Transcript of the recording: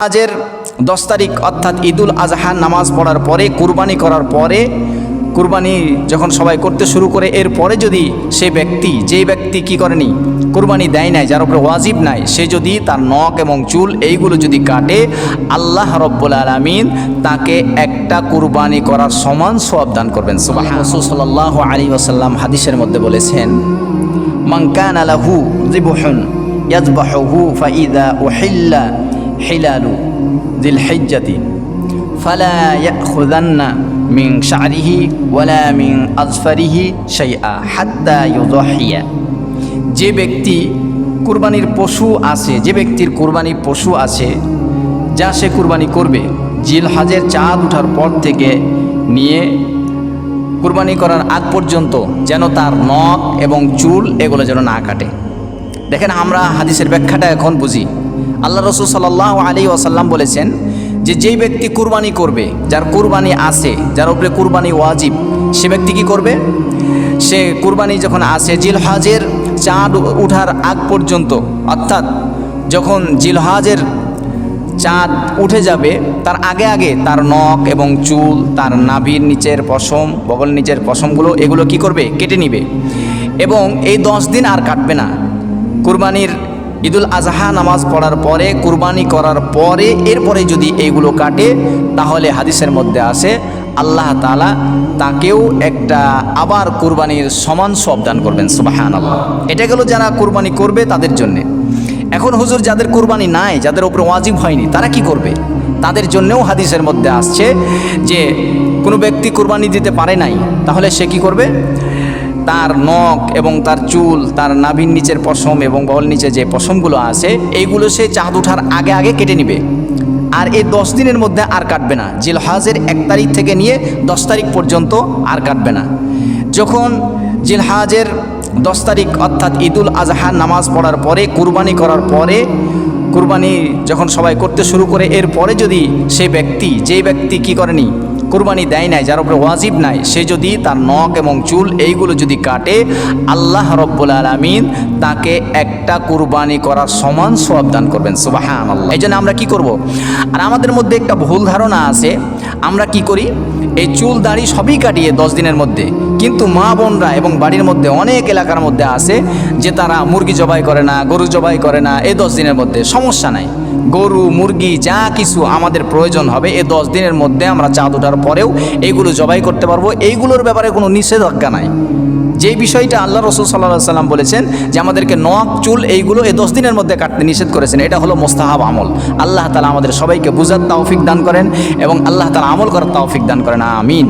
আজের 10 তারিখ অর্থাৎ ঈদুল আজহার নামাজ পড়ার পরে কুরবানি করার পরে কুরবানি যখন সবাই করতে শুরু করে এরপরে যদি যেই ব্যক্তি কি করেনি কুরবানি দেয় নাই, যার উপরে ওয়াজিব নাই, সে যদি তার নখ এবং চুল এইগুলো যদি কাটে, আল্লাহ রব্বুল আলামিন তাকে একটা কুরবানি করার সমান সওয়াব দান করবেন। সুবহানাল্লাহ। রাসূল সাল্লাল্লাহু আলাইহি ওয়াসাল্লাম হাদিসের মধ্যে বলেছেন, মান কানা লাহু যিবহুন ইয়াযবাহুহু ফাইযা উহিল্লা হিলালু যিল হিজ্জাতি ফালা ইয়াখুযান্না মিন শা'রিহি ওয়ালা মিন আযফারিহি শাইআ হাত্তা ইউযাহিয়া। যে ব্যক্তি কুরবানির পশু আছে, যে ব্যক্তির কুরবানির পশু আছে যা সে কুরবানি করবে, জিলহজের চাঁদ ওঠার পর থেকে নিয়ে কুরবানি করার আগ পর্যন্ত যেন তার নখ এবং চুল এগুলো যেন না কাটে। দেখেন, আমরা হাদিসের ব্যাখ্যাটা এখন বুঝি। আল্লাহ রাসূল সাল্লাল্লাহু আলাইহি ওয়াসাল্লাম বলেছেন যে যেই ব্যক্তি কুরবানি করবে, যার কুরবানি আছে, যার উপরে কুরবানি ওয়াজিব, সে ব্যক্তি কি করবে? সে কুরবানি যখন আসে জিলহজের চাঁদ উঠার আগ পর্যন্ত, অর্থাৎ যখন জিলহজের চাঁদ উঠে যাবে তার আগে আগে তার নখ এবং চুল, তার নাভির নিচের পশম, বগল নিচের পশমগুলো এগুলো কি করবে? কেটে নিবে। এবং এই 10 দিন আর কাটবে না। কুরবানির ঈদুল আজহা নামাজ পড়ার পরে, কুরবানি করার পরে, এরপরে যদি এইগুলো কাটে, তাহলে হাদিসের মধ্যে আসে আল্লাহ তাআলা তাকেও একটা আবার কুরবানির সমান সওয়াব দান করবেন। সুবহানাল্লাহ। এটা গেল যারা কুরবানি করবে তাদের জন্যে। এখন হুজুর, যাদের কুরবানি নাই, যাদের উপরে ওয়াজিব হয়নি, তারা কি করবে? তাদের জন্যেও হাদিসের মধ্যে আসছে যে কোনো ব্যক্তি কুরবানি দিতে পারে নাই, তাহলে সে কি করবে? তার নখ এবং তার চুল, তার নাভির নিচের পশম এবং বগল নিচে যে পশমগুলো আছে, এইগুলো সে চাঁদ ওঠার আগে আগে কেটে নিবে। আর এই 10 দিনের মধ্যে আর কাটবে না। জিলহজের 1 তারিখ থেকে নিয়ে 10 তারিখ পর্যন্ত আর কাটবে না। যখন জিলহজের 10 তারিখ অর্থাৎ ঈদুল আজহার নামাজ পড়ার পরে, কুরবানি করার পরে, কুরবানি যখন সবাই করতে শুরু করে এরপরে যদি যেই ব্যক্তি কি করেনি কুরবানি দেয় নাই, যার উপরে ওয়াজিব নাই, সে যদি তার নখ এবং চুল এইগুলো যদি কাটে, আল্লাহ রব্বুল আলামিন তাকে একটা কুরবানি করার সমান সওয়াব দান করবেন। সুবহানাল্লাহ। এই জন্য আমরা কি করব? আর আমাদের মধ্যে একটা ভুল ধারণা আছে, আমরা কি করি? এই চুল দাড়ি সবই কাটিয়ে 10 দিনের মধ্যে, কিন্তু মা বোনরা এবং বাড়ির মধ্যে অনেক এলাকার মধ্যে আছে যে তারা মুরগি জবাই করে না, গরু জবাই করে না এই 10 দিনের মধ্যে। সমস্যা নাই, গরু মুরগি যা কিছু আমাদের প্রয়োজন হবে এই 10 দিনের মধ্যে আমরা চাঁদ ওঠার পরেও এইগুলো জবাই করতে পারবো। এইগুলোর ব্যাপারে কোনো নিষেধাজ্ঞা নাই। যেই বিষয়টা আল্লাহ রাসূল সাল্লাল্লাহু আলাইহি ওয়াসাল্লাম বলেছেন যে আমাদেরকে নখ চুল এইগুলো এই 10 দিনের মধ্যে কাটতে নিষেধ করেছেন, এটা হলো মুস্তাহাব আমল। আল্লাহ তাআলা আমাদের সবাইকে বুঝার তৌফিক দান করেন এবং আল্লাহ তাআলা আমল করার তৌফিক দান করেন। আমিন।